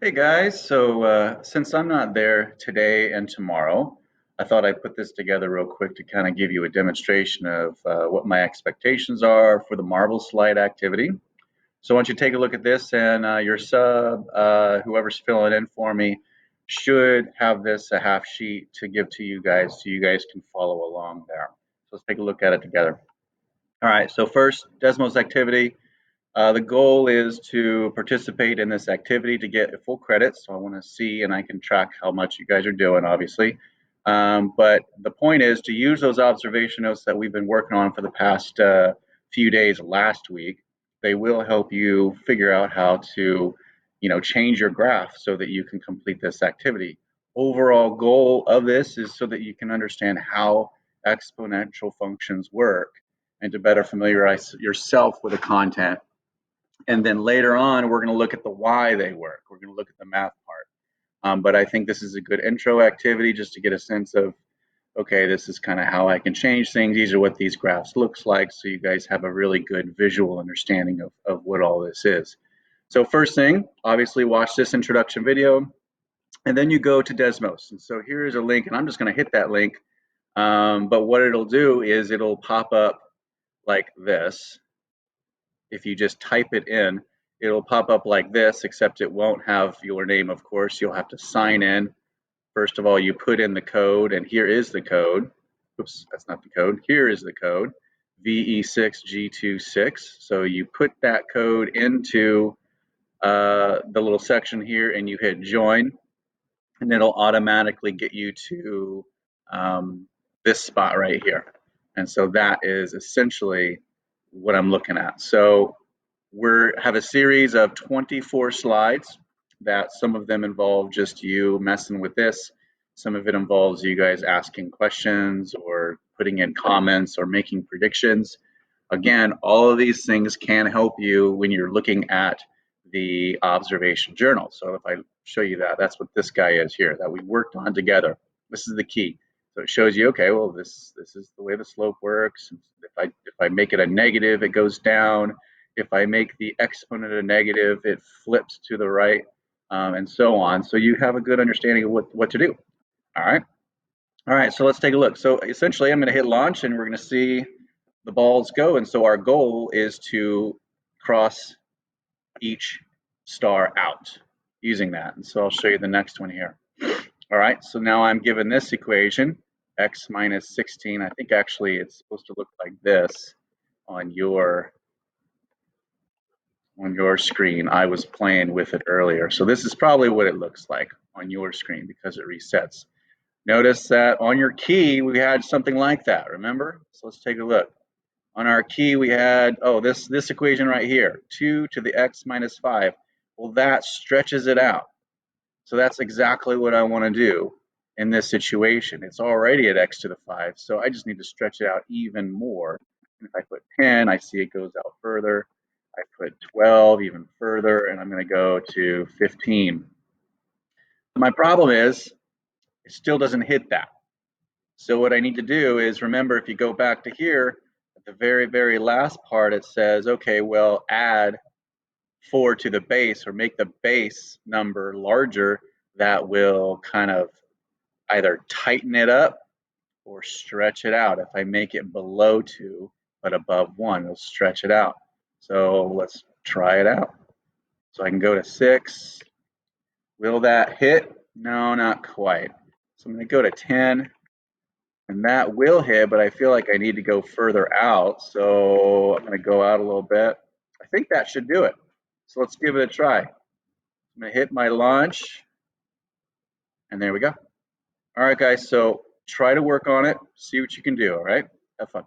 Hey guys, since I'm not there today and tomorrow, I thought I'd put this together real quick to kind of give you a demonstration of what my expectations are for the marble slide activity. So once you take a look at this and your sub, whoever's filling in for me, should have this a half sheet to give to you guys so you guys can follow along there. So let's take a look at it together. All right, so first, Desmos activity. The goal is to participate in this activity to get full credit. So I want to see and I can track how much you guys are doing, obviously. But the point is to use those observation notes that we've been working on for the past few days last week. They will help you figure out how to, change your graph so that you can complete this activity. Overall goal of this is so that you can understand how exponential functions work and to better familiarize yourself with the content. And then later on, we're going to look at the why they work. We're going to look at the math part. But I think this is a good intro activity just to get a sense of, okay, this is kind of how I can change things. These are what these graphs looks like. So you guys have a really good visual understanding of what all this is. So first thing, obviously watch this introduction video and then you go to Desmos. And so here is a link and I'm just going to hit that link. But what it'll do is it'll pop up like this. If you just type it in, it'll pop up like this, except it won't have your name, of course. You'll have to sign in. First of all, you put in the code, and here is the code. Oops, that's not the code. Here is the code, VE6G26. So you put that code into the little section here, and you hit join, and it'll automatically get you to this spot right here. And so that is essentially what I'm looking at. So we have a series of 24 slides that some of them involve just you messing with this. Some of it involves you guys asking questions or putting in comments or making predictions. Again, all of these things can help you when you're looking at the observation journal. So if I show you that, that's what this guy is here that we worked on together. This is the key. So it shows you, okay, well, this is the way the slope works. If I make it a negative, it goes down. If I make the exponent a negative, it flips to the right, and so on. So you have a good understanding of what to do. All right. All right, so let's take a look. So essentially, I'm going to hit launch, and we're going to see the balls go. And so our goal is to cross each star out using that. And so I'll show you the next one here. All right, so now I'm given this equation, x minus 16. I think actually it's supposed to look like this on your screen. I was playing with it earlier. So this is probably what it looks like on your screen because it resets. Notice that on your key, we had something like that, remember? So let's take a look. On our key, we had, this equation right here, 2 to the x minus 5. Well, that stretches it out. So that's exactly what I want to do in this situation. It's already at x to the 5, so I just need to stretch it out even more. And if I put 10, I see it goes out further. I put 12 even further, and I'm going to go to 15. My problem is it still doesn't hit that. So what I need to do is, remember, if you go back to here, at the very, very last part, it says, okay, well, add 4 to the base or make the base number larger. That will kind of either tighten it up or stretch it out. If I make it below 2 but above 1, it'll stretch it out. So let's try it out. So I can go to 6. Will that hit? No, not quite. So I'm going to go to 10. And that will hit, but I feel like I need to go further out. So I'm going to go out a little bit. I think that should do it. So let's give it a try. I'm going to hit my launch. And there we go. All right, guys. So try to work on it. See what you can do. All right. Have fun.